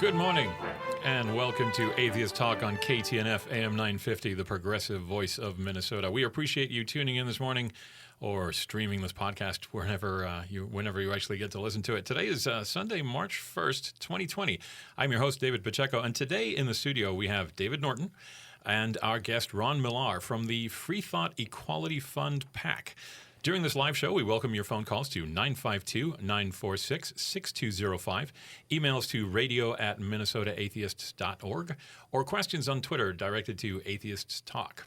Good morning, and welcome to Atheist Talk on KTNF AM 950, the progressive voice of Minnesota. We appreciate you tuning in this morning or streaming this podcast whenever you actually get to listen to it. Today is Sunday, March 1st, 2020. I'm your host, David Pacheco, and today in the studio we have David Norton and our guest, Ron Millar from the Freethought Equality Fund PAC. During this live show, we welcome your phone calls to 952-946-6205, emails to radio@minnesotaatheists.org, or questions on Twitter directed to Atheists Talk.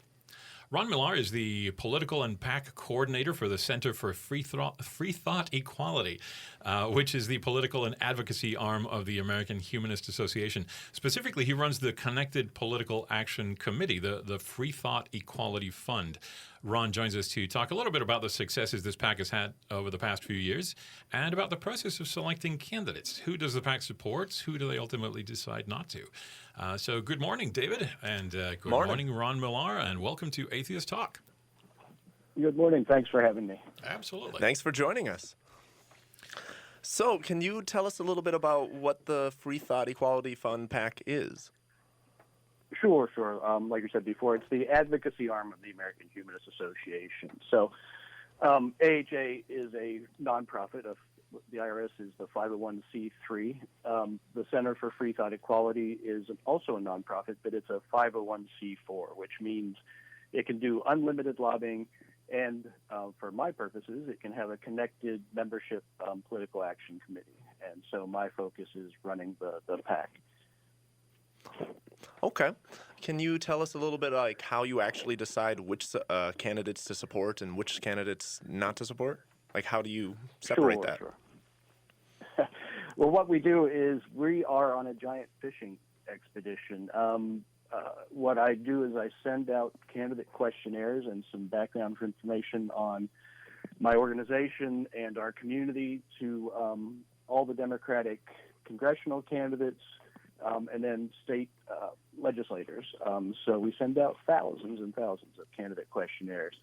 Ron Millar is the political and PAC coordinator for the Center for Freethought Equality, which is the political and advocacy arm of the American Humanist Association. Specifically, he runs the Connected Political Action Committee, the Freethought Equality Fund. Ron joins us to talk a little bit about the successes this PAC has had over the past few years and about the process of selecting candidates. Who does the PAC support? Who do they ultimately decide not to? So good morning, David, and good morning, Ron Millar, and welcome to Atheist Talk. Good morning. Thanks for having me. Absolutely. Thanks for joining us. So can you tell us a little bit about what the Freethought Equality Fund PAC is? Sure. Like you said before, it's the advocacy arm of the American Humanist Association. So AHA is a nonprofit. The IRS is the 501c3. The Center for Freethought Equality is also a nonprofit, but it's a 501c4, which means it can do unlimited lobbying, and for my purposes, it can have a connected membership political action committee. And so my focus is running the PAC. Okay. Can you tell us a little bit like how you actually decide which candidates to support and which candidates not to support? Like how do you separate that? Sure. Well, what we do is we are on a giant fishing expedition. What I do is I send out candidate questionnaires and some background information on my organization and our community to all the Democratic congressional candidates, and then state legislators. So we send out thousands and thousands of candidate questionnaires.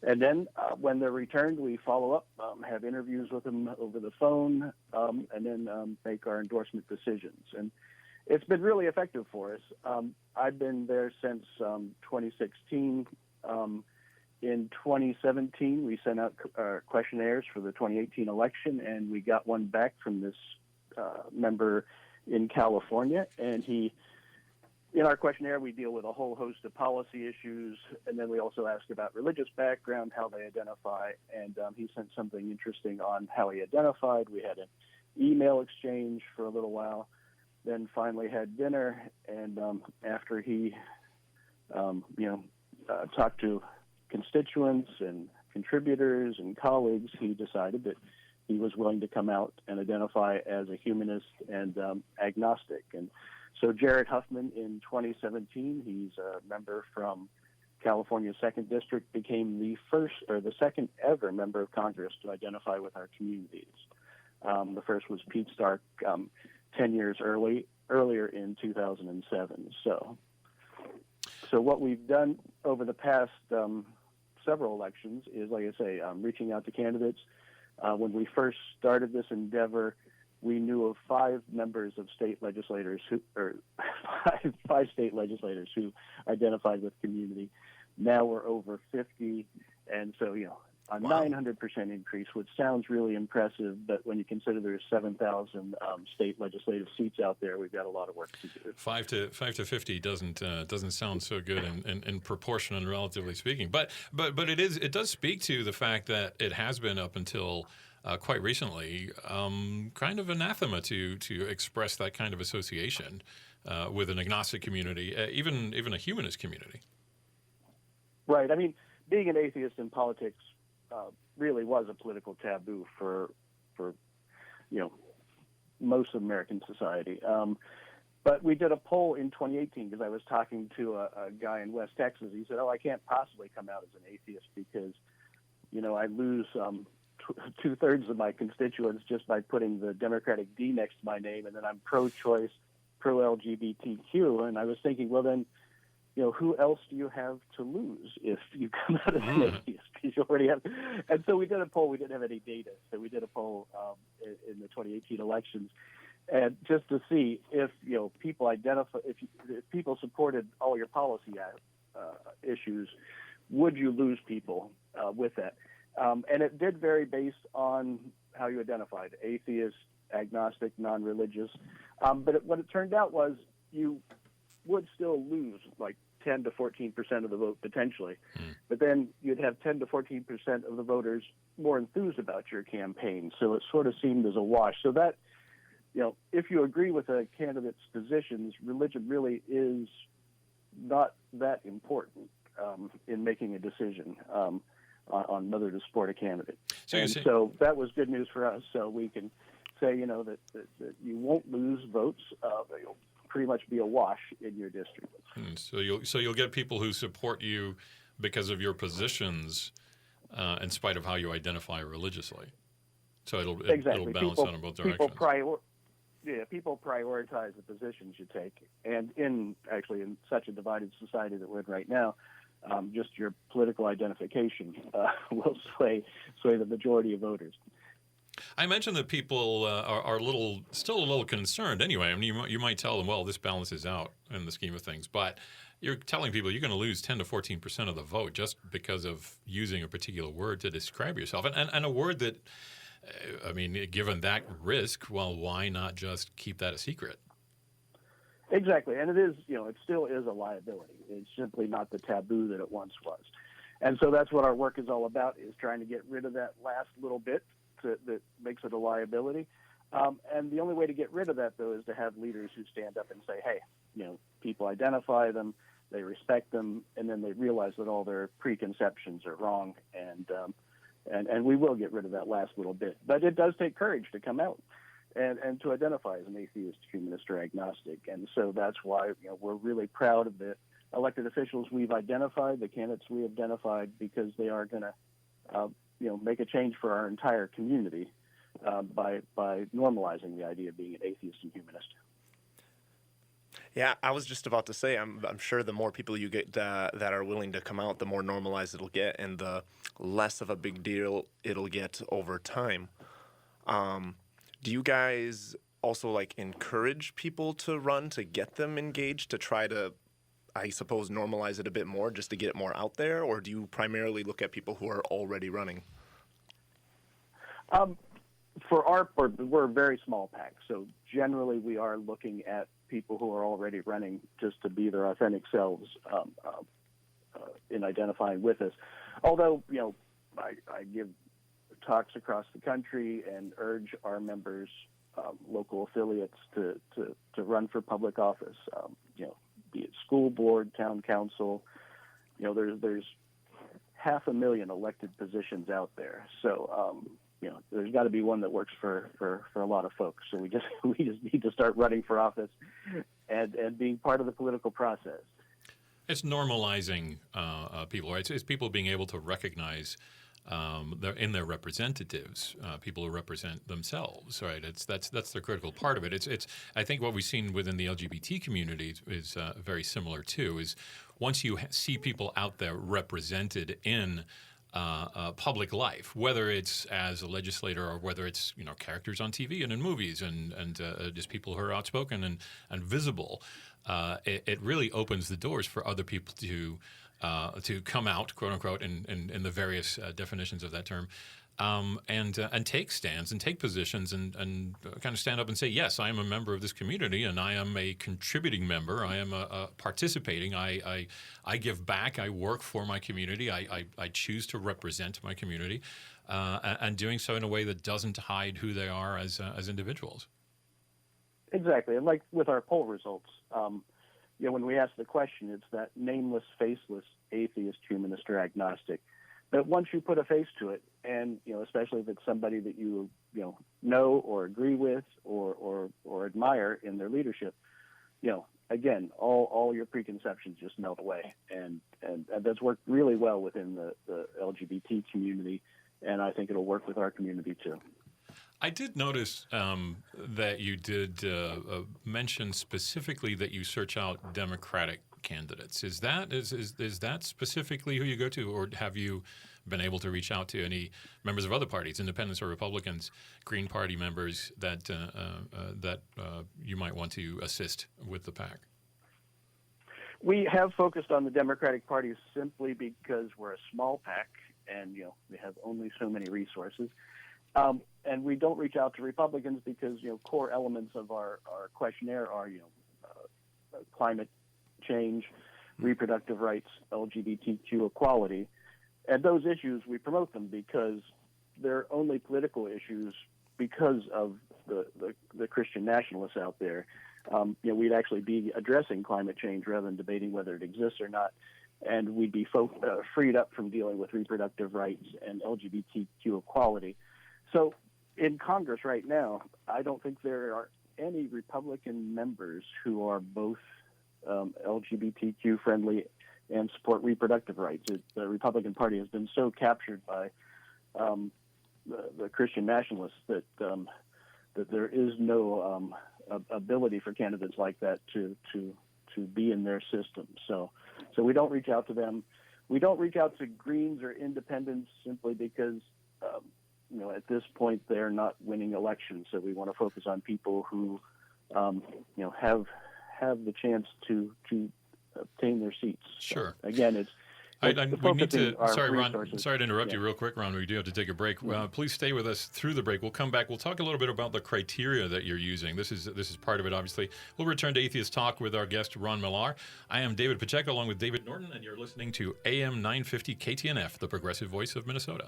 And then when they're returned, we follow up, have interviews with them over the phone, and then make our endorsement decisions. And it's been really effective for us. I've been there since 2016. In 2017, we sent out questionnaires for the 2018 election, and we got one back from this member in California, and in our questionnaire, we deal with a whole host of policy issues, and then we also ask about religious background, how they identify, and he sent something interesting on how he identified. We had an email exchange for a little while, then finally had dinner, and after he, talked to constituents and contributors and colleagues, he decided that he was willing to come out and identify as a humanist and agnostic. And so Jared Huffman in 2017, he's a member from California's 2nd District, became the second ever member of Congress to identify with our communities. The first was Pete Stark 10 years earlier in 2007. So what we've done over the past several elections is, like I say, reaching out to candidates. When we first started this endeavor, we knew of 5 members of state legislators five state legislators who identified with community. Now we're over 50, and so a 900% increase, which sounds really impressive, but when you consider there's 7,000 state legislative seats out there, we've got a lot of work to do. 5 to 50 doesn't sound so good in proportion and relatively speaking, but it does speak to the fact that it has been up until quite recently kind of anathema to express that kind of association with an agnostic community, even a humanist community. Right. I mean, being an atheist in politics really was a political taboo for most of American society. But we did a poll in 2018 because I was talking to a guy in West Texas. He said, I can't possibly come out as an atheist because, I lose 2/3 of my constituents just by putting the Democratic D next to my name, and then I'm pro-choice, pro-LGBTQ. And I was thinking, well, then, who else do you have to lose if you come out as an atheist? Because you already have. And so we did a poll. We didn't have any data, so we did a poll in the 2018 elections. and just to see if people identify if people supported all your policy issues, would you lose people with that? And it did vary based on how you identified: atheist, agnostic, non-religious. But what it turned out was you would still lose like 10 to 14% of the vote potentially, but then you'd have 10 to 14% of the voters more enthused about your campaign. So it sort of seemed as a wash. So that, if you agree with a candidate's positions, religion really is not that important in making a decision on whether to support a candidate. So that was good news for us. So we can say, that you won't lose votes. You'll pretty much be a wash in your district. So you'll get people who support you because of your positions, in spite of how you identify religiously. So it'll balance out in both directions. People prioritize the positions you take, and in such a divided society that we're in right now, just your political identification will sway the majority of voters. I mentioned that people are still a little concerned anyway. I mean, you might tell them, well, this balances out in the scheme of things, but you're telling people you're going to lose 10 to 14% of the vote just because of using a particular word to describe yourself. And a word that, given that risk, well, why not just keep that a secret? Exactly. And it is, it still is a liability. It's simply not the taboo that it once was. And so that's what our work is all about, is trying to get rid of that last little bit that makes it a liability. And the only way to get rid of that, though, is to have leaders who stand up and say, hey, people identify them, they respect them, and then they realize that all their preconceptions are wrong. And we will get rid of that last little bit. But it does take courage to come out and to identify as an atheist, humanist, or agnostic. And so that's why we're really proud of the elected officials we've identified, the candidates we have identified, because they are going to make a change for our entire community by normalizing the idea of being an atheist and humanist. Yeah, I was just about to say, I'm sure the more people you get that are willing to come out, the more normalized it'll get, and the less of a big deal it'll get over time. Do you guys also encourage people to run, to get them engaged, to try to, I suppose, normalize it a bit more just to get it more out there? Or do you primarily look at people who are already running? For our part, we're a very small pack. So generally we are looking at people who are already running just to be their authentic selves in identifying with us. Although, I give talks across the country and urge our members, local affiliates, to run for public office, be it school board, town council. There's 500,000 elected positions out there. So, there's got to be one that works for a lot of folks. So we just need to start running for office and being part of the political process. It's normalizing people, right? It's people being able to recognize in their representatives, people who represent themselves, right? That's the critical part of it. It's I think what we've seen within the LGBT community is very similar too. Is once you see people out there represented in public life, whether it's as a legislator or whether it's characters on TV and in movies and just people who are outspoken and visible, it really opens the doors for other people to come out, quote unquote, in the various definitions of that term, and take stands and take positions and kind of stand up and say, yes, I am a member of this community and I am a contributing member. I am participating. I give back. I work for my community. I choose to represent my community, and doing so in a way that doesn't hide who they are as individuals. Exactly, and like with our poll results. When we ask the question, it's that nameless, faceless atheist, humanist, or agnostic. But once you put a face to it, and especially if it's somebody that you know or agree with or admire in their leadership, again, all your preconceptions just melt away, and that's worked really well within the LGBT community, and I think it'll work with our community too. I did notice that you did mention specifically that you search out Democratic candidates. Is that specifically who you go to, or have you been able to reach out to any members of other parties, independents or Republicans, Green Party members that you might want to assist with the PAC? We have focused on the Democratic Party simply because we're a small PAC and, we have only so many resources. And we don't reach out to Republicans because, core elements of our questionnaire are, climate change, reproductive rights, LGBTQ equality. And those issues, we promote them because they're only political issues because of the Christian nationalists out there. We'd actually be addressing climate change rather than debating whether it exists or not. And we'd be freed up from dealing with reproductive rights and LGBTQ equality. So in Congress right now, I don't think there are any Republican members who are both LGBTQ friendly and support reproductive rights. The Republican Party has been so captured by the Christian nationalists that there is no ability for candidates like that to be in their system. So we don't reach out to them. We don't reach out to Greens or Independents simply because at this point they're not winning elections. So we want to focus on people who have the chance to obtain their seats. Sure. So, again, we need to. Sorry, Ron. resources. Sorry to interrupt you real quick, Ron. We do have to take a break. Please stay with us through the break. We'll come back. We'll talk a little bit about the criteria that you're using. This is part of it, obviously. We'll return to Atheist Talk with our guest, Ron Millar. I am David Pacheco, along with David Norton, and you're listening to AM 950 KTNF, the progressive voice of Minnesota.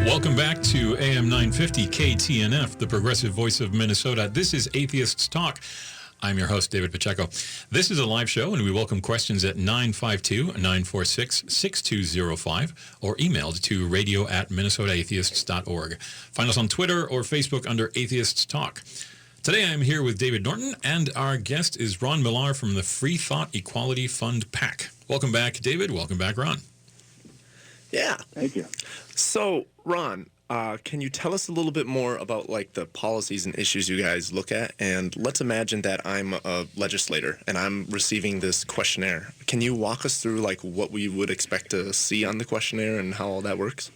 Welcome back to AM 950 KTNF, the progressive voice of Minnesota. This is Atheists Talk. I'm your host, David Pacheco. This is a live show, and we welcome questions at 952-946-6205 or emailed to radio@minnesotaatheists.org. Find us on Twitter or Facebook under Atheists Talk. Today I am here with David Norton, and our guest is Ron Millar from the Freethought Equality Fund PAC. Welcome back, David. Welcome back, Ron. Yeah. Thank you. So, Ron, can you tell us a little bit more about the policies and issues you guys look at? And let's imagine that I'm a legislator and I'm receiving this questionnaire. Can you walk us through what we would expect to see on the questionnaire and how all that works?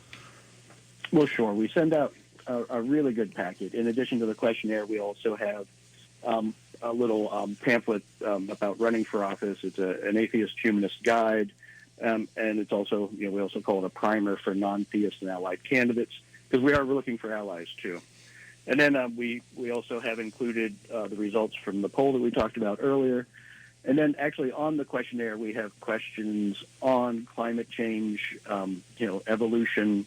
Well, sure. We send out a really good packet. In addition to the questionnaire, we also have a little pamphlet about running for office. It's an atheist humanist guide. And it's also, we also call it a primer for non-theist and allied candidates, because we are looking for allies too. And then we also have included the results from the poll that we talked about earlier. And then actually on the questionnaire, we have questions on climate change, evolution,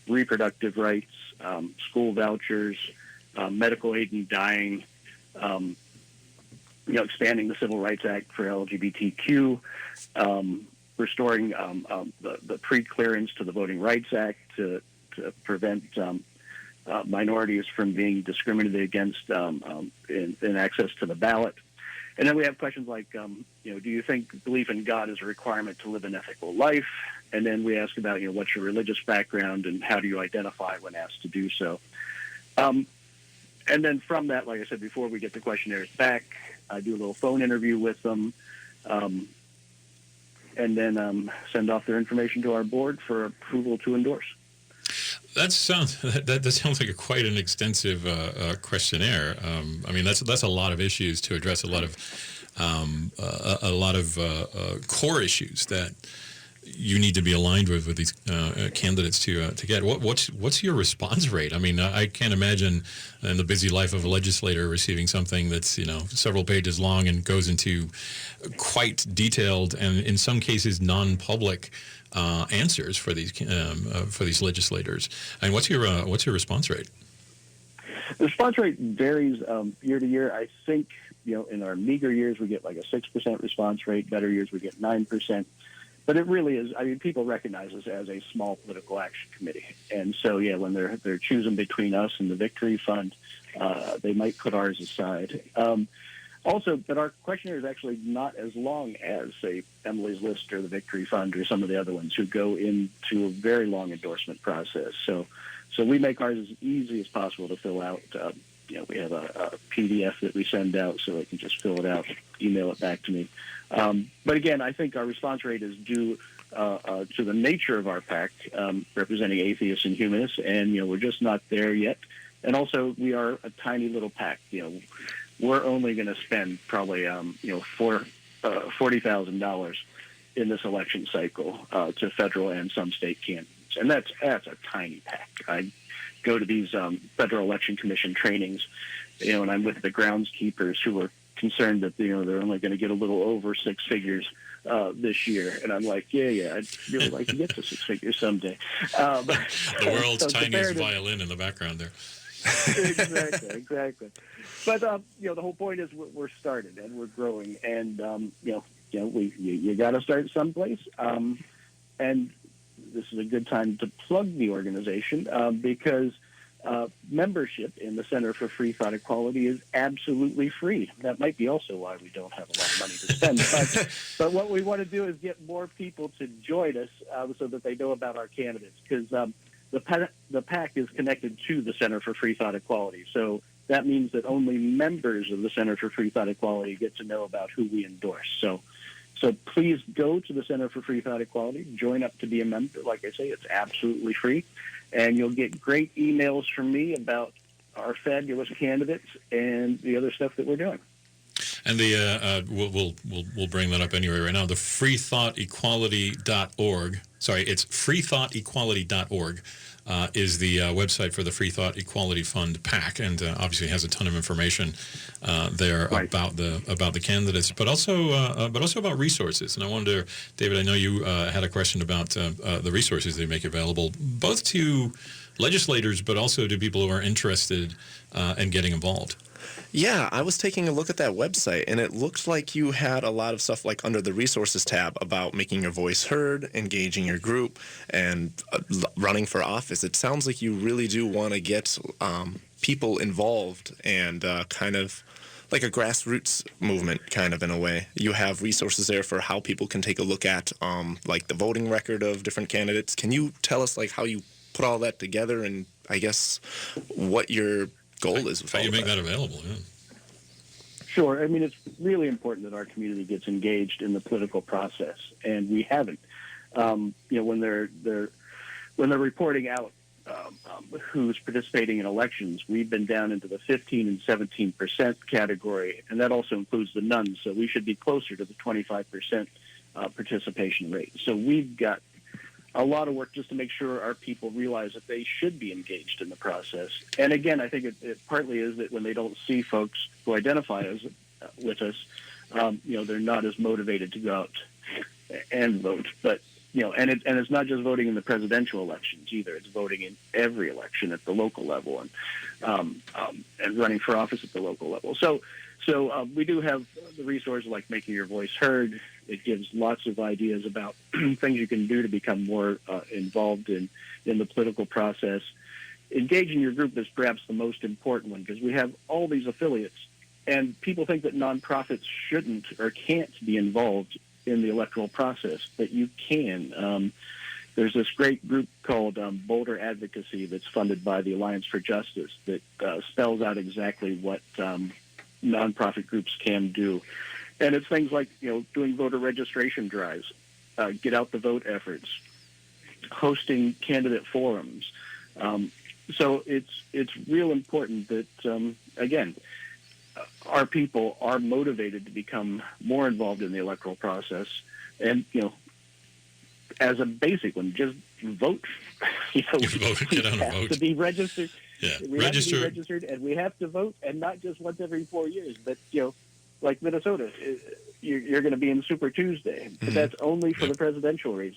reproductive rights, school vouchers, medical aid in dying, expanding the Civil Rights Act for LGBTQ, restoring the pre-clearance to the Voting Rights Act to prevent minorities from being discriminated against in access to the ballot. And then we have questions like, do you think belief in God is a requirement to live an ethical life? And then we ask about, what's your religious background and how do you identify when asked to do so? And then from that, like I said before, we get the questionnaires back. I do a little phone interview with them. And then send off their information to our board for approval to endorse. That sounds like quite an extensive questionnaire. That's a lot of issues to address, a lot of core issues that you need to be aligned with these candidates to get. What's your response rate? I can't imagine in the busy life of a legislator receiving something that's several pages long and goes into quite detailed and in some cases non-public answers for these legislators. And what's your response rate? The response rate varies year to year. I think in our meager years we get a 6% response rate. Better years we get 9%. But it really is. People recognize us as a small political action committee, and so when they're choosing between us and the Victory Fund, they might put ours aside. Also, but our questionnaire is actually not as long as, say, Emily's List or the Victory Fund or some of the other ones who go into a very long endorsement process. So So we make ours as easy as possible to fill out. We have a PDF that we send out so they can just fill it out, email it back to me. But again, I think our response rate is due to the nature of our PAC, representing atheists and humanists, and we're just not there yet. And also, we are a tiny little PAC. We're only going to spend probably $40,000 in this election cycle to federal and some state candidates, and that's a tiny PAC. I go to these Federal Election Commission trainings, and I'm with the groundskeepers who are concerned that they're only going to get a little over six figures this year, and I'm like, yeah, I'd really like to get to six figures someday. The world's tiniest violin in the background there. Exactly. But the whole point is we're started and we're growing, and you got to start someplace. And this is a good time to plug the organization because membership in the Center for Freethought Equality is absolutely free. That might be also why we don't have a lot of money to spend. But what we want to do is get more people to join us so that they know about our candidates, because the PAC is connected to the Center for Freethought Equality. So that means that only members of the Center for Freethought Equality get to know about who we endorse. So please go to the Center for Freethought Equality, join up to be a member. Like I say, it's absolutely free, and you'll get great emails from me about our fabulous candidates and the other stuff that we're doing. And we'll bring that up anyway right now. The freethought.equality.org. Sorry, it's freethought.equality.org is the website for the Freethought Equality Fund PAC, and obviously has a ton of information there about the candidates, but also about resources. And I wonder, David, I know you had a question about the resources they make available, both to legislators, but also to people who are interested in getting involved. Yeah, I was taking a look at that website, and it looked like you had a lot of stuff like under the resources tab about making your voice heard, engaging your group, and running for office. It sounds like you really do want to get people involved and kind of like a grassroots movement kind of in a way. You have resources there for how people can take a look at like the voting record of different candidates. Can you tell us like how you put all that together and I guess what your goal is with how all you make that available? Yeah. Sure. I mean, it's really important that our community gets engaged in the political process, and we haven't. When they're reporting out who's participating in elections, we've been down into the 15 and 17% category, and that also includes the nuns. So we should be closer to the 25% participation rate. So we've got a lot of work just to make sure our people realize that they should be engaged in the process. And again, I think it partly is that when they don't see folks who identify as with us, they're not as motivated to go out and vote. But and it's not just voting in the presidential elections either. It's voting in every election at the local level and running for office at the local level. So we do have the resources like making your voice heard. It gives lots of ideas about things you can do to become more involved in the political process. Engaging your group is perhaps the most important one because we have all these affiliates, and people think that nonprofits shouldn't or can't be involved in the electoral process, but you can. There's this great group called Boulder Advocacy that's funded by the Alliance for Justice that spells out exactly what nonprofit groups can do. And it's things like, doing voter registration drives, get out the vote efforts, hosting candidate forums. So it's real important that, again, our people are motivated to become more involved in the electoral process. And, as a basic one, just vote. Get on a vote. To be registered. Yeah. We have to be registered, and we have to vote, and not just once every 4 years, but, like Minnesota, you're going to be in Super Tuesday, but that's only for the presidential race.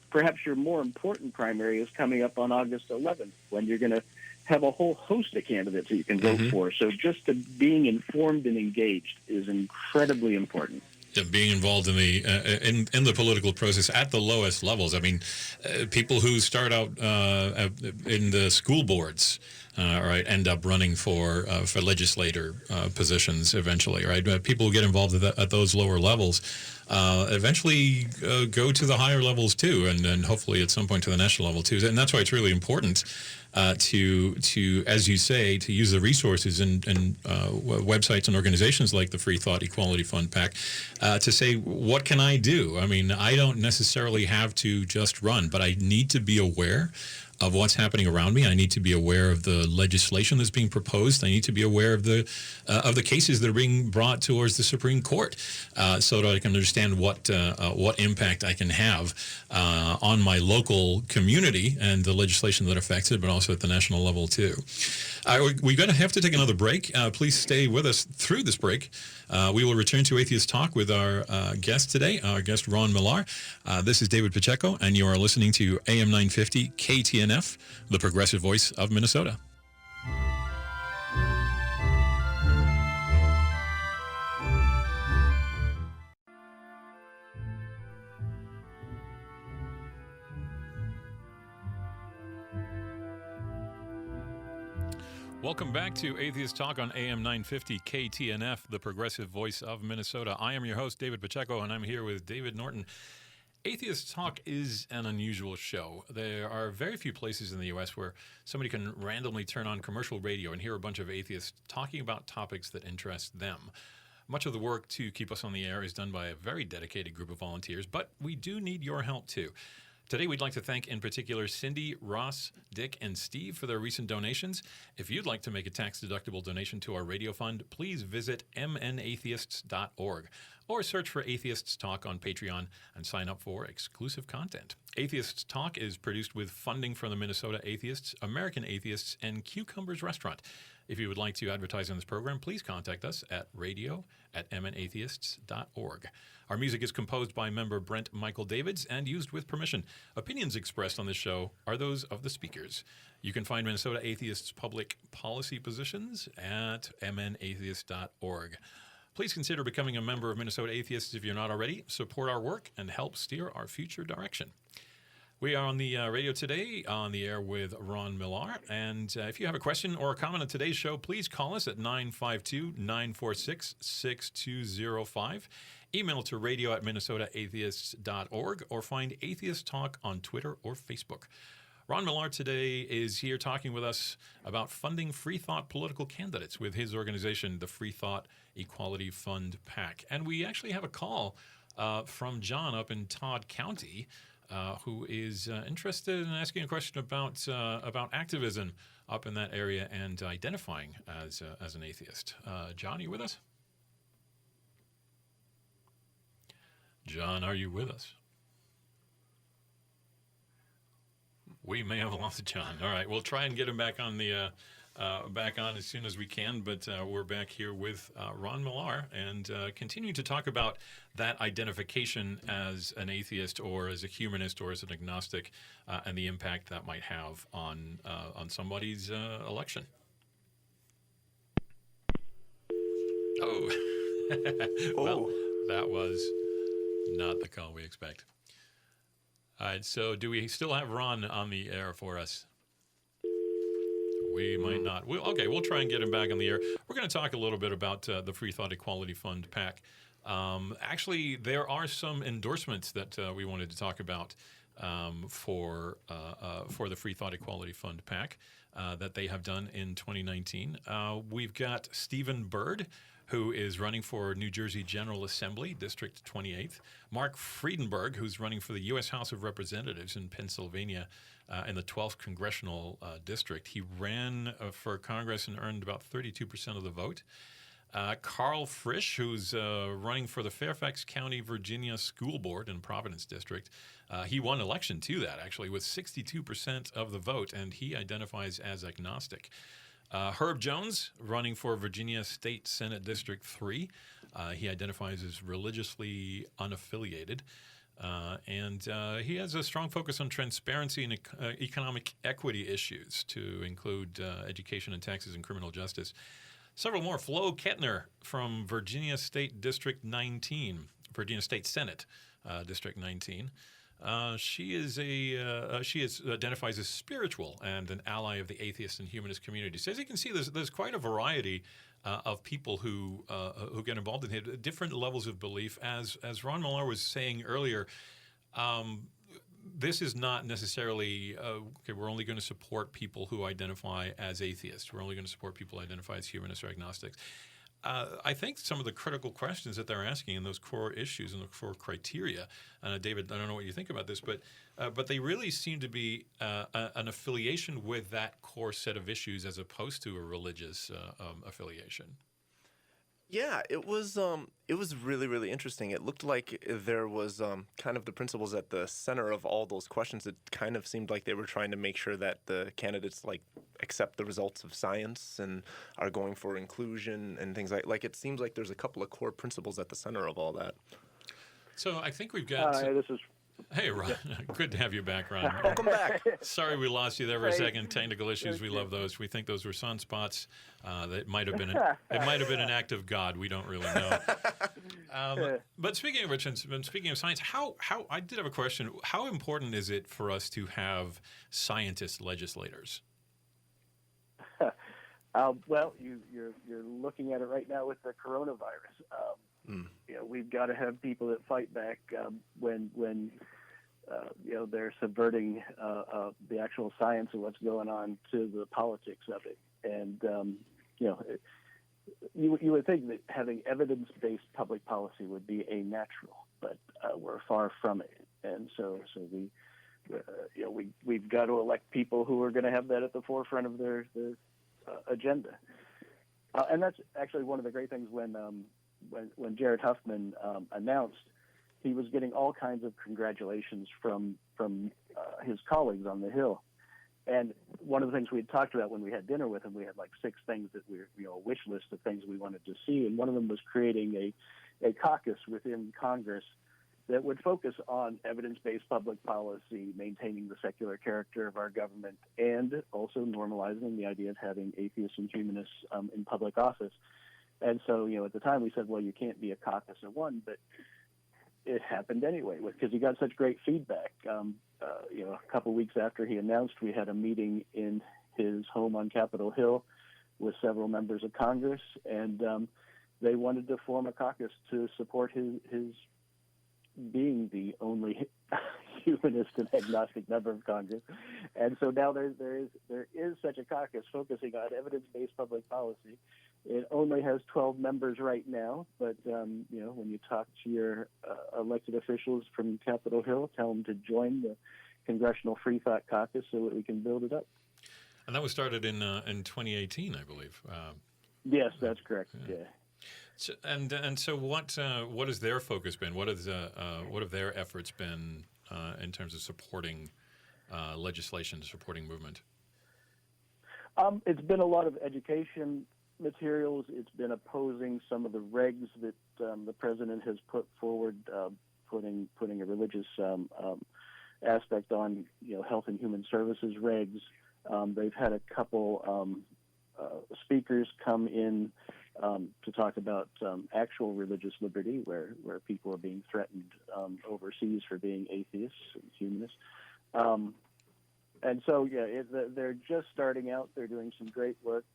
Perhaps your more important primary is coming up on August 11th, when you're going to have a whole host of candidates that you can vote for. So just being informed and engaged is incredibly important. Yeah, being involved in the in the political process at the lowest levels. I mean, people who start out in the school boards right, end up running for legislator positions eventually, right? People who get involved at those lower levels eventually go to the higher levels too, and hopefully at some point to the national level too. And that's why it's really important to, as you say, to use the resources and websites and organizations like the Freethought Equality Fund PAC to say, what can I do? I mean, I don't necessarily have to just run, but I need to be aware of what's happening around me. I need to be aware of the legislation that's being proposed. I need to be aware of the cases that are being brought towards the Supreme Court, so that I can understand what impact I can have on my local community and the legislation that affects it, but also at the national level too. We're going to have to take another break. Please stay with us through this break. We will return to Atheist Talk with our guest today, our guest Ron Millar. This is David Pacheco, and you are listening to AM 950 KTNF, the progressive voice of Minnesota. Welcome back to Atheist Talk on AM 950 KTNF, the progressive voice of Minnesota. I am your host, David Pacheco, and I'm here with David Norton. Atheist Talk is an unusual show. There are very few places in the U.S. where somebody can randomly turn on commercial radio and hear a bunch of atheists talking about topics that interest them. Much of the work to keep us on the air is done by a very dedicated group of volunteers, but we do need your help too. Today, we'd like to thank in particular Cindy, Ross, Dick, and Steve for their recent donations. If you'd like to make a tax-deductible donation to our radio fund, please visit mnatheists.org or search for Atheists Talk on Patreon and sign up for exclusive content. Atheists Talk is produced with funding from the Minnesota Atheists, American Atheists, and Cucumbers Restaurant. If you would like to advertise on this program, please contact us at radio@mnatheists.org. Our music is composed by member Brent Michael Davids and used with permission. Opinions expressed on this show are those of the speakers. You can find Minnesota Atheists' public policy positions at mnatheist.org. Please consider becoming a member of Minnesota Atheists if you're not already. Support our work and help steer our future direction. We are on the radio today, on the air with Ron Millar. And if you have a question or a comment on today's show, please call us at 952-946-6205. Email to radio@minnesotaatheists.org or find Atheist Talk on Twitter or Facebook. Ron Millar today is here talking with us about funding Freethought political candidates with his organization, the Freethought Equality Fund PAC. And we actually have a call from John up in Todd County, who is interested in asking a question about activism up in that area and identifying as an atheist. John, are you with us? John, are you with us? We may have lost John. All right, we'll try and get him back on back on as soon as we can. But we're back here with Ron Millar and continuing to talk about that identification as an atheist or as a humanist or as an agnostic and the impact that might have on somebody's election. Oh, well, that was not the call we expect. All right, so do we still have Ron on the air for us? We might not. We'll try and get him back on the air. We're going to talk a little bit about the Freethought Equality Fund PAC. Actually, there are some endorsements that we wanted to talk about for the Freethought Equality Fund PAC that they have done in 2019. We've got Stephen Byrd, who is running for New Jersey General Assembly, District 28th. Mark Friedenberg, who's running for the U.S. House of Representatives in Pennsylvania in the 12th Congressional District. He ran for Congress and earned about 32% of the vote. Carl Frisch, who's running for the Fairfax County, Virginia School Board in Providence District. He won election to that, actually, with 62% of the vote, and he identifies as agnostic. Herb Jones, running for Virginia State Senate District 3. He identifies as religiously unaffiliated. And he has a strong focus on transparency and economic equity issues to include education and taxes and criminal justice. Several more. Flo Kettner from Virginia State District 19, Virginia State Senate District 19. She identifies as spiritual and an ally of the atheist and humanist community. So as you can see, there's quite a variety of people who get involved in it, different levels of belief. As Ron Millar was saying earlier, this is not necessarily okay. We're only going to support people who identify as atheists. We're only going to support people who identify as humanists or agnostics. I think some of the critical questions that they're asking in those core issues and the core criteria, David, I don't know what you think about this, but they really seem to be an affiliation with that core set of issues as opposed to a religious affiliation. Yeah, it was really, really interesting. It looked like there was kind of the principles at the center of all those questions. It kind of seemed like they were trying to make sure that the candidates accept the results of science and are going for inclusion and things like it seems like there's a couple of core principles at the center of all that. So I think we've got. Hey, Ron. Good to have you back, Ron. Welcome back. Sorry we lost you there for a second. Technical issues. We love those. We think those were sunspots. That might have been an act of God. We don't really know. But speaking of which, and speaking of science, how I did have a question. How important is it for us to have scientist legislators? Well, you're looking at it right now with the coronavirus. We've got to have people that fight back when they're subverting the actual science of what's going on to the politics of it. And you would think that having evidence-based public policy would be a natural, but we're far from it. And so we've got to elect people who are going to have that at the forefront of their agenda. And that's actually one of the great things when Jared Huffman announced, he was getting all kinds of congratulations from his colleagues on the Hill. And one of the things we had talked about when we had dinner with him, we had like 6 things that a wish list of things we wanted to see. And one of them was creating a caucus within Congress that would focus on evidence-based public policy, maintaining the secular character of our government, and also normalizing the idea of having atheists and humanists in public office. And so, at the time we said, well, you can't be a caucus of one, but it happened anyway because he got such great feedback. A couple weeks after he announced, we had a meeting in his home on Capitol Hill with several members of Congress, and they wanted to form a caucus to support his being the only humanist and agnostic member of Congress. And so now there is such a caucus focusing on evidence-based public policy. It only has 12 members right now, but when you talk to your elected officials from Capitol Hill, tell them to join the Congressional Freethought Caucus so that we can build it up. And that was started in 2018, I believe. Yes, that's correct. Yeah. So, and so what has their focus been? What have their efforts been in terms of supporting legislation, supporting movement? It's been a lot of education materials. It's been opposing some of the regs that the president has put forward, putting a religious aspect on health and human services regs. They've had a couple speakers come in to talk about actual religious liberty, where people are being threatened overseas for being atheists and humanists. And so, they're just starting out. They're doing some great work.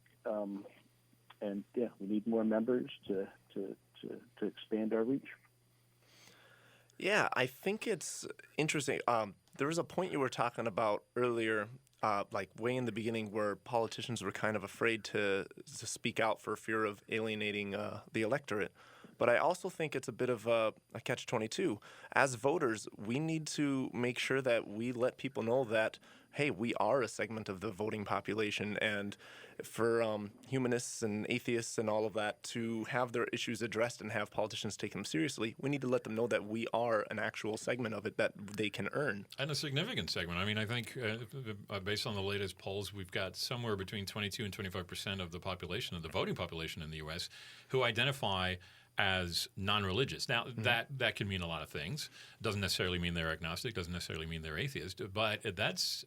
And we need more members to expand our reach. Yeah, I think it's interesting. There was a point you were talking about earlier, way in the beginning, where politicians were kind of afraid to speak out for fear of alienating the electorate. But I also think it's a bit of a catch-22. As voters, we need to make sure that we let people know that, hey, we are a segment of the voting population, and for humanists and atheists and all of that to have their issues addressed and have politicians take them seriously, we need to let them know that we are an actual segment of it that they can earn. And a significant segment. I mean, I think based on the latest polls, we've got somewhere between 22 and 25% of the population, of the voting population in the U.S., who identify as non-religious. Now, that can mean a lot of things. Doesn't necessarily mean they're agnostic. Doesn't necessarily mean they're atheist. But that's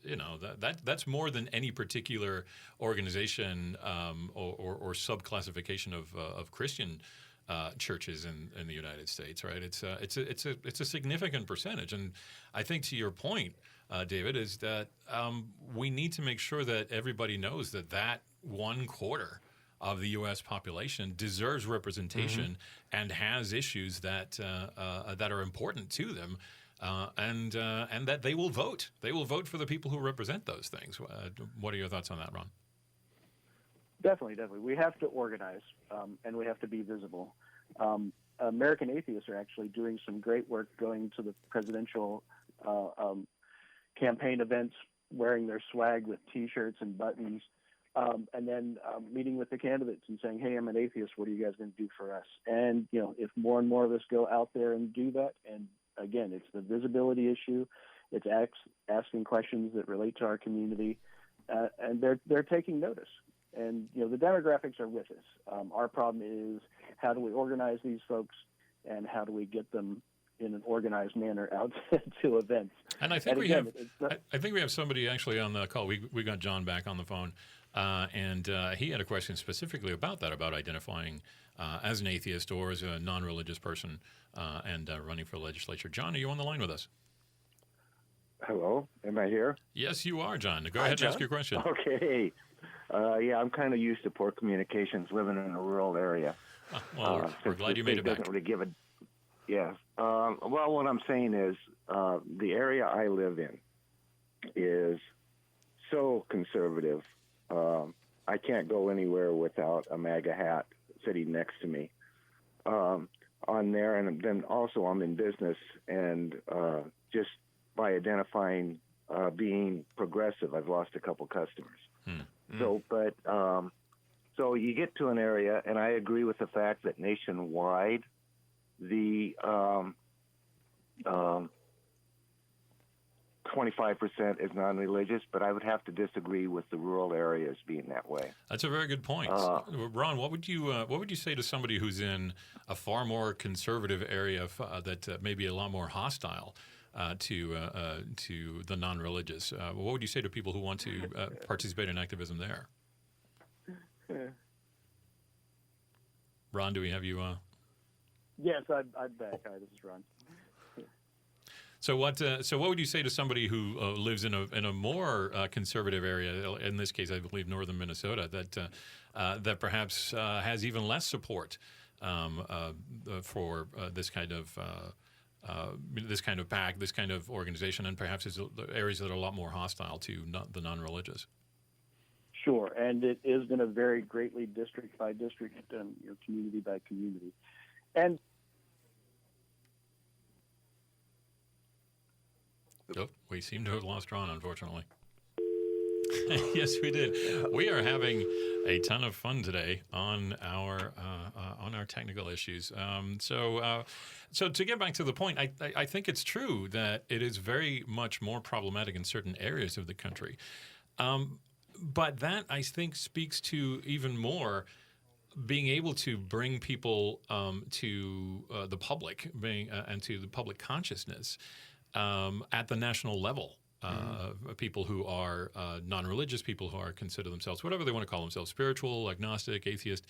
that's more than any particular organization or subclassification of Christian churches in the United States, right? It's a significant percentage, and I think to your point, David, is that we need to make sure that everybody knows that 1/4 of the U.S. population deserves representation and has issues that are important to them, and that they will vote. They will vote for the people who represent those things. What are your thoughts on that, Ron? Definitely. We have to organize, and we have to be visible. American atheists are actually doing some great work going to the presidential campaign events, wearing their swag with T-shirts and buttons, and then meeting with the candidates and saying, "Hey, I'm an atheist. What are you guys going to do for us?" And if more and more of us go out there and do that, and again, it's the visibility issue. It's asking questions that relate to our community, and they're taking notice. And the demographics are with us. Our problem is, how do we organize these folks, and how do we get them in an organized manner out to events? And I think we have somebody actually on the call. We got John back on the phone, and he had a question specifically about that, about identifying as an atheist or as a non-religious person and running for legislature. John, are you on the line with us? Hello, am I here? Yes, you are, John. Go ahead and ask your question. Okay. I'm kind of used to poor communications, living in a rural area. Well, we're glad you made it back. Doesn't really give a. Yes. Well, what I'm saying is, the area I live in is so conservative. I can't go anywhere without a MAGA hat sitting next to me on there, and then also I'm in business, and just by identifying being progressive, I've lost a couple customers. So you get to an area, and I agree with the fact that nationwide, the 25% is non-religious, but I would have to disagree with the rural areas being that way. That's a very good point, Ron. What would you say to somebody who's in a far more conservative area that may be a lot more hostile to the non-religious? What would you say to people who want to participate in activism there? Ron, do we have you? Yes, I'm back. Hi, this is Ron. So what would you say to somebody who lives in a more conservative area? In this case, I believe northern Minnesota, that perhaps has even less support for this kind of PAC, this kind of organization, and perhaps is areas that are a lot more hostile to the non-religious. Sure, and it is going to vary greatly district by district, community by community. And we seem to have lost Ron, unfortunately. Yes, we did. We are having a ton of fun today on our technical issues. So to get back to the point, I think it's true that it is very much more problematic in certain areas of the country. But that, I think, speaks to even more being able to bring people to the public, and to the public consciousness at the national level. People who are non-religious, people who are consider themselves whatever they want to call themselves, spiritual, agnostic, atheist,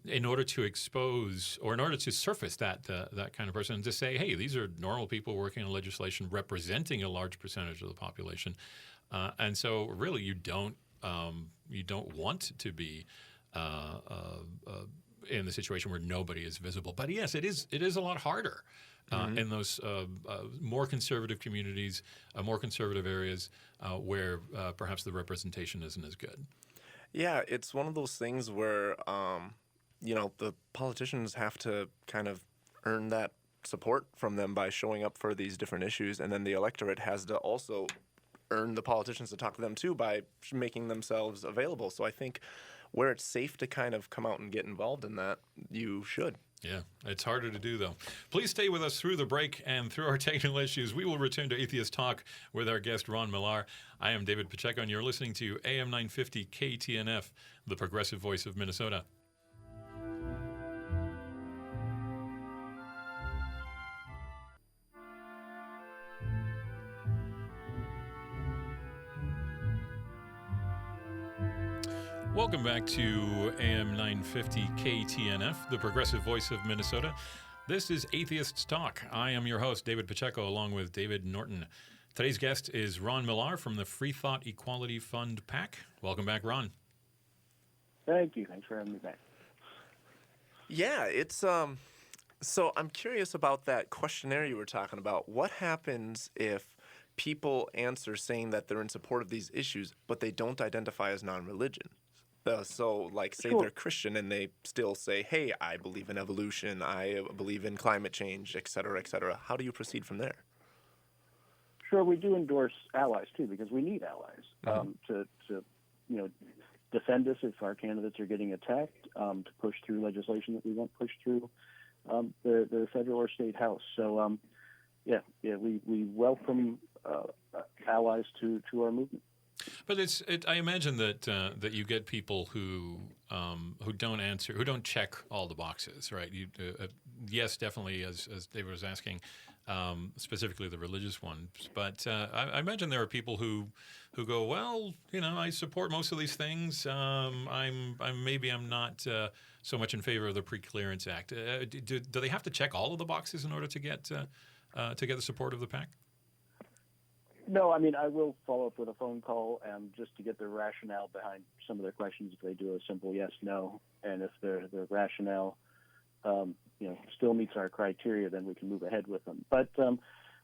in order to expose or in order to surface that kind of person and to say, hey, these are normal people working on legislation representing a large percentage of the population. And so really you don't want to be in the situation where nobody is visible. But yes, it is a lot harder in those more conservative communities, more conservative areas where perhaps the representation isn't as good. Yeah, it's one of those things where, the politicians have to kind of earn that support from them by showing up for these different issues, and then the electorate has to also earn the politicians to talk to them too by making themselves available. So I think where it's safe to kind of come out and get involved in that, you should. Yeah, it's harder to do, though. Please stay with us through the break and through our technical issues. We will return to Atheist Talk with our guest, Ron Millar. I am David Pacheco, and you're listening to AM 950 KTNF, the progressive voice of Minnesota. Welcome back to AM 950 KTNF, the progressive voice of Minnesota. This is Atheists Talk. I am your host, David Pacheco, along with David Norton. Today's guest is Ron Millar from the Freethought Equality Fund PAC. Welcome back, Ron. Thank you. Thanks for having me back. Yeah, it's so I'm curious about that questionnaire you were talking about. What happens if people answer saying that they're in support of these issues, but they don't identify as non-religion? So, like, say Sure. they're Christian and they still say, hey, I believe in evolution, I believe in climate change, et cetera, et cetera. How do you proceed from there? Sure, we do endorse allies too, because we need allies to defend us if our candidates are getting attacked, to push through legislation that we want pushed through the federal or state house. So, we welcome allies to our movement. But I imagine that you get people who don't answer, who don't check all the boxes, right? Yes, definitely, as David was asking, specifically the religious ones. But I imagine there are people who go, well, I support most of these things. I'm not so much in favor of the Pre-Clearance Act. Do they have to check all of the boxes in order to get the support of the PAC? No, I mean, I will follow up with a phone call just to get the rationale behind some of their questions. If they do a simple yes, no, and if their rationale, still meets our criteria, then we can move ahead with them. But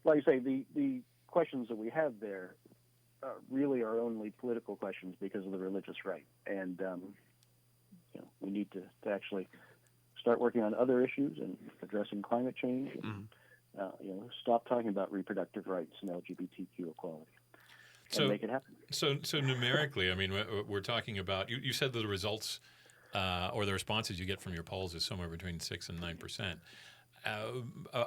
like I say, the questions that we have there really are only political questions because of the religious right, and we need to actually start working on other issues and addressing climate change. And, stop talking about reproductive rights and LGBTQ equality, and make it happen. So numerically, I mean, we're talking about. You said that the results or the responses you get from your polls is somewhere between 6% and 9%.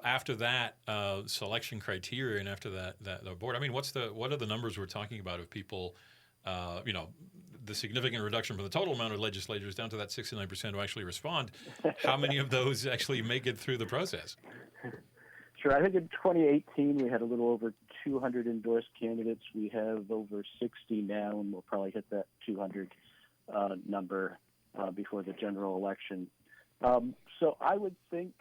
After that selection criteria, and after that the board, I mean, what are the numbers we're talking about of people? The significant reduction from the total amount of legislators down to that 6 to 9% who actually respond. How many of those actually make it through the process? Sure. I think in 2018 we had a little over 200 endorsed candidates. We have over 60 now, and we'll probably hit that 200 number before the general election. So I would think,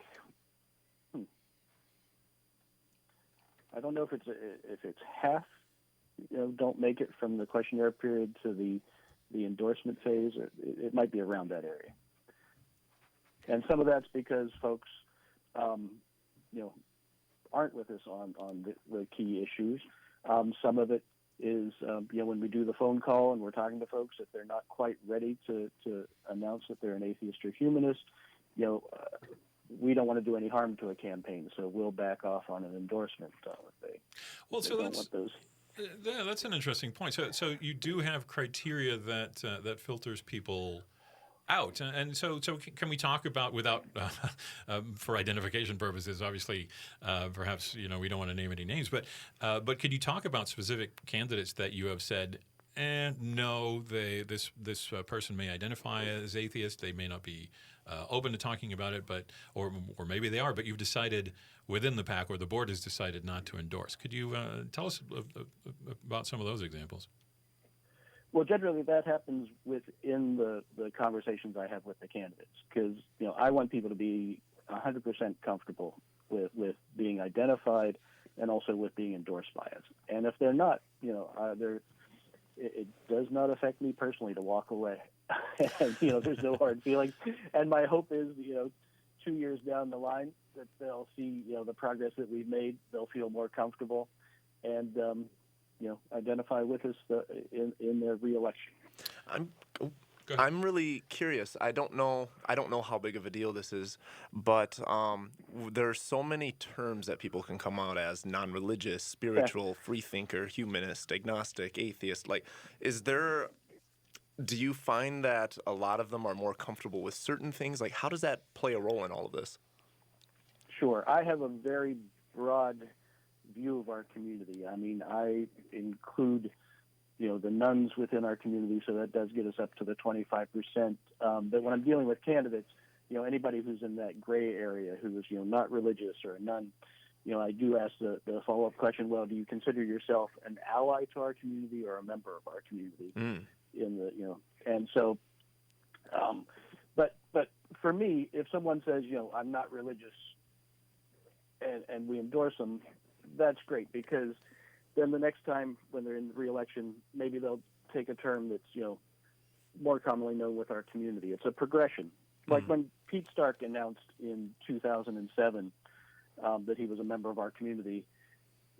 I don't know if it's half, don't make it from the questionnaire period to the endorsement phase. It might be around that area, and some of that's because folks, aren't with us on the key issues. Some of it is, when we do the phone call and we're talking to folks, if they're not quite ready to announce that they're an atheist or humanist, we don't want to do any harm to a campaign, so we'll back off on an endorsement. That's an interesting point. So you do have criteria that filters people out, and so can we talk about, without for identification purposes, obviously, perhaps we don't want to name any names, but could you talk about specific candidates that you have said, no, this person may identify as atheist, they may not be open to talking about it, but or maybe they are, but you've decided within the PAC, or the board has decided not to endorse. Could you tell us about some of those examples? Well, generally that happens within the conversations I have with the candidates, because I want people to be 100% comfortable with being identified and also with being endorsed by us. And if they're not, it does not affect me personally to walk away. And there's no hard feelings. And my hope is 2 years down the line that they'll see the progress that we've made. They'll feel more comfortable, and identify with us in their re-election. I'm really curious. I don't know how big of a deal this is, but there are so many terms that people can come out as: non-religious, spiritual, freethinker, humanist, agnostic, atheist. Do you find that a lot of them are more comfortable with certain things? Like, how does that play a role in all of this? Sure. I have a very broad view of our community. I mean, I include, the nuns within our community, so that does get us up to the 25%. But when I'm dealing with candidates, anybody who's in that gray area, who is, not religious or a nun, I do ask the follow-up question, well, do you consider yourself an ally to our community or a member of our community? And so But for me, if someone says, I'm not religious, and we endorse them, that's great, because then the next time when they're in re-election, maybe they'll take a term that's, more commonly known with our community. It's a progression. Like when Pete Stark announced in 2007 that he was a member of our community,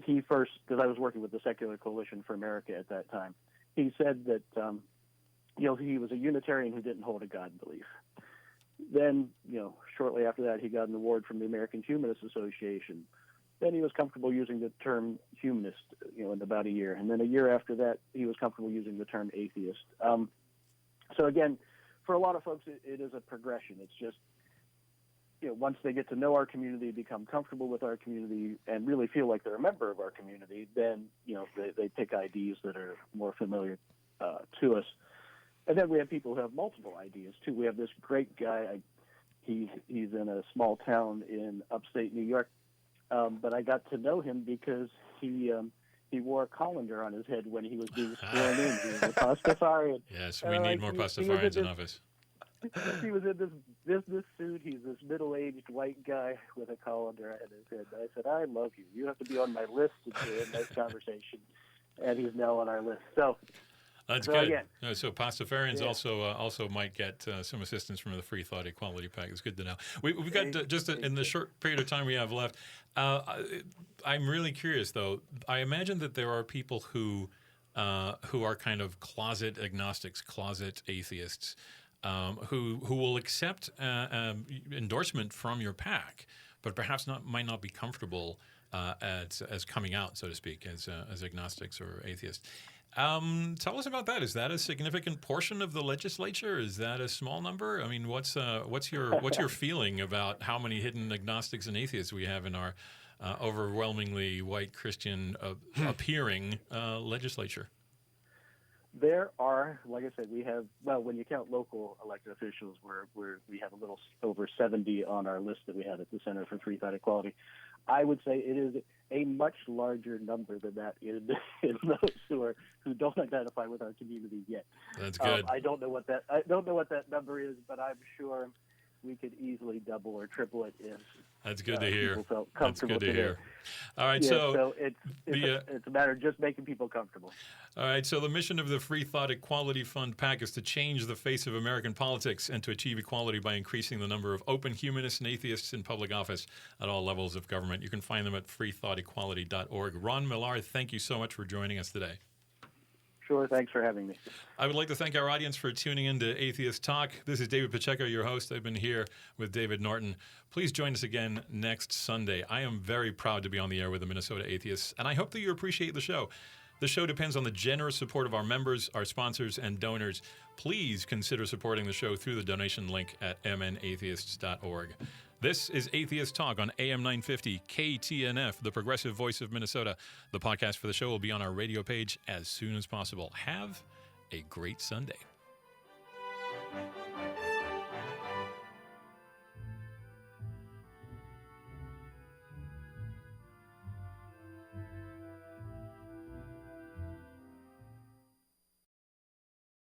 he first, because I was working with the Secular Coalition for America at that time, he said that, he was a Unitarian who didn't hold a God belief. Then, shortly after that, he got an award from the American Humanist Association. Then he was comfortable using the term humanist, in about a year. And then a year after that, he was comfortable using the term atheist. So again, for a lot of folks, it is a progression. It's just, once they get to know our community, become comfortable with our community, and really feel like they're a member of our community, then, they pick IDs that are more familiar to us. And then we have people who have multiple IDs, too. We have this great guy. He's in a small town in upstate New York, but I got to know him because he wore a colander on his head when he was being sworn in. He was a Pastafarian. Yes, we need more Pastafarians in office. He was in this business suit. He's this middle-aged white guy with a colander on his head. I said, I love you. You have to be on my list to do a nice conversation. And he's now on our list. So that's good. Again, so Pastafarians also might get some assistance from the Freethought Equality Pack. It's good to know. We've got just in the short period of time we have left. I'm really curious, though. I imagine that there are people who are kind of closet agnostics, closet atheists, who will accept endorsement from your PAC, but perhaps might not be comfortable as coming out, so to speak, as agnostics or atheists. Tell us about that. Is that a significant portion of the legislature? Is that a small number? I mean, what's your feeling about how many hidden agnostics and atheists we have in our overwhelmingly white Christian appearing legislature? There are, like I said, we have, when you count local elected officials, we have a little over 70 on our list that we have at the Center for Freethought Equality. I would say it is a much larger number than that in those who don't identify with our community yet. That's good. I don't know what that number is, but I'm sure we could easily double or triple it if that's good to hear. People felt That's comfortable good to hear. All right, so it's a matter of just making people comfortable. All right, so the mission of the Freethought Equality Fund PAC is to change the face of American politics and to achieve equality by increasing the number of open humanists and atheists in public office at all levels of government. You can find them at freethoughtequality.org. Ron Millar, thank you so much for joining us today. Sure, thanks for having me. I would like to thank our audience for tuning in to Atheist Talk. This is David Pacheco, your host. I've been here with David Norton. Please join us again next Sunday. I am very proud to be on the air with the Minnesota Atheists, and I hope that you appreciate the show. The show depends on the generous support of our members, our sponsors, and donors. Please consider supporting the show through the donation link at mnatheists.org. This is Atheist Talk on AM 950 KTNF, the progressive voice of Minnesota. The podcast for the show will be on our radio page as soon as possible. Have a great Sunday.